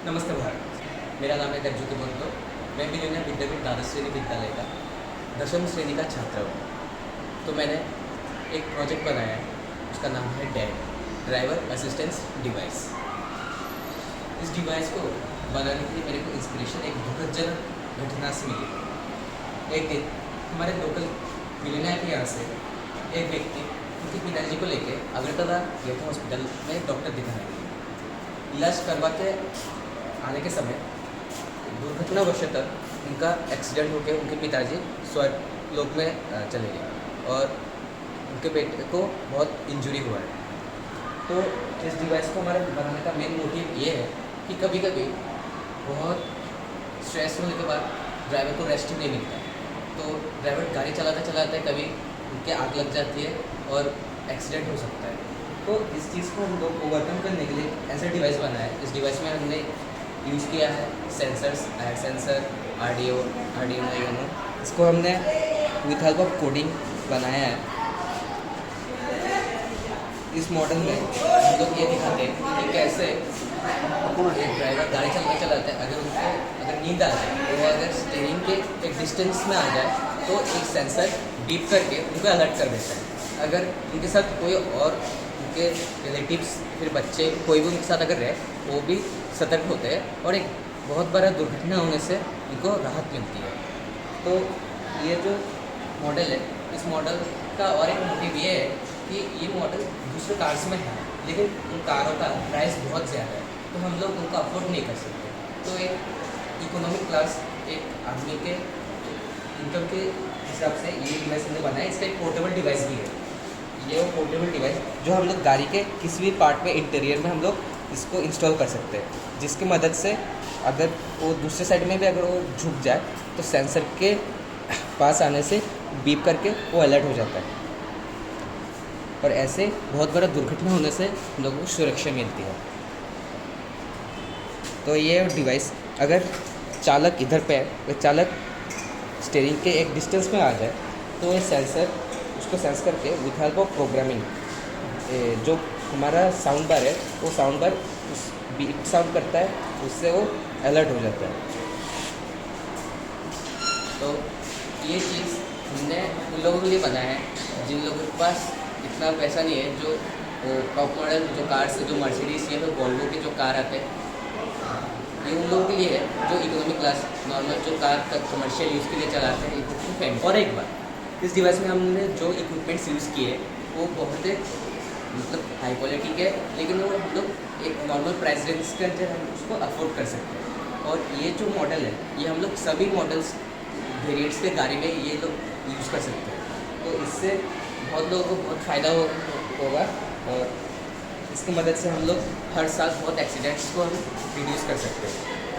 नमस्ते भारत। मेरा नाम है दर्जुकी बोलतो। मैं बिलियनियर विद्यापीठ द्वादश श्रेणी विद्यालय का दशम श्रेणी का छात्र हूँ। तो मैंने एक प्रोजेक्ट बनाया है, उसका नाम है डैड, ड्राइवर असिस्टेंस डिवाइस। इस डिवाइस को बनाने के लिए मेरे को इंस्पिरेशन एक दुखदजनक घटना से मिली। एक दिन हमारे लोकल बिलियनियर के यहाँ से एक व्यक्ति उनके पिताजी को लेके अगरतला गया था हॉस्पिटल में एक डॉक्टर दिखाने के लिए। इलाज करवा के आने के समय दुर्घटनावशतः उनका एक्सीडेंट होकर उनके पिताजी स्वर्ग लोक में चले गए और उनके बेटे को बहुत इंजरी हुआ है। तो इस डिवाइस को हमारे बनाने का मेन मोटिव ये है कि कभी कभी बहुत स्ट्रेस होने के बाद ड्राइवर को रेस्ट नहीं मिलता है। तो ड्राइवर गाड़ी चलाते चलाते कभी उनके आग लग जाती है और एक्सीडेंट हो सकता है। तो इस चीज़ को हम लोग ओवरकम करने के लिए ऐसा डिवाइस बनाया है। इस डिवाइस में हमने यूज़ किया है sensors, air sensor, Arduino Uno. इसको हमने विथ हेल्प ऑफ कोडिंग बनाया है। इस मॉडल में हम लोग ये दिखाते हैं कि कैसे एक ड्राइवर गाड़ी चलाते चलाते अगर नींद आ जाए, वो अगर स्टीयरिंग के एक डिस्टेंस में आ जाए तो एक सेंसर बीप करके उनको अलर्ट कर देता है। अगर उनके साथ कोई और उनके रिलेटिव्स, फिर बच्चे, कोई भी उनके साथ अगर रहे, वो भी सतर्क होते हैं और एक बहुत बड़ा दुर्घटना होने से उनको राहत मिलती है। तो ये जो मॉडल है, इस मॉडल का और एक मोटिव ये है कि ये मॉडल दूसरे कार्स में है, लेकिन उन कारों का प्राइस बहुत ज़्यादा है, तो हम लोग उनको अफोर्ड नहीं कर सकते। तो एक इकोनॉमिक क्लास, एक आदमी के इनकम के हिसाब से ये डिवाइस हमने बनाया। इसका एक पोर्टेबल डिवाइस भी है। ये वो पोर्टेबल डिवाइस जो हम लोग गाड़ी के किसी भी पार्ट में, इंटीरियर में हम लोग इसको इंस्टॉल कर सकते हैं, जिसकी मदद से अगर वो दूसरे साइड में भी अगर वो झुक जाए तो सेंसर के पास आने से बीप करके वो अलर्ट हो जाता है और ऐसे बहुत बड़ा दुर्घटना होने से हम लोगों को सुरक्षा मिलती है। तो ये डिवाइस अगर चालक इधर पे है, तो चालक स्टीयरिंग के एक डिस्टेंस में आ जाए तो ये सेंसर उसको सेंस करके विथ हेल्प ऑफ प्रोग्रामिंग जो हमारा साउंड बार है, वो साउंड बार उस बीट साउंड करता है, उससे वो अलर्ट हो जाता है। तो ये चीज़ हमने उन लोगों के लिए बनाया है जिन लोगों के पास इतना पैसा नहीं है, जो टॉप मॉडल जो कार्स, जो मर्सिडीज या फिर वोल्वो के जो कार आते हैं, ये उन लोगों के लिए है जो इकोनॉमिक क्लास नॉर्मल जो कार कमर्शियल यूज़ के लिए चलाते हैं। और एक बार इस डिवाइस में हमने जो इक्विपमेंट्स यूज़ किए वो बहुत मतलब हाई क्वालिटी के, लेकिन वो हम लोग एक नॉर्मल प्राइस रेंज के अंदर हम उसको अफोर्ड कर सकते हैं। और ये जो मॉडल है, ये हम लोग सभी मॉडल्स वेरिएंट्स के गाड़ी में ये लोग यूज़ कर सकते हैं। तो इससे बहुत लोगों को बहुत फ़ायदा होगा और इसकी मदद से हम लोग हर साल बहुत एक्सीडेंट्स को हम रिड्यूस कर सकते हैं।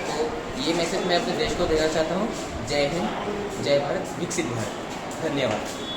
तो ये मैसेज मैं अपने देश को देना चाहता हूँ। जय हिंद, जय भारत, विकसित भारत। धन्यवाद।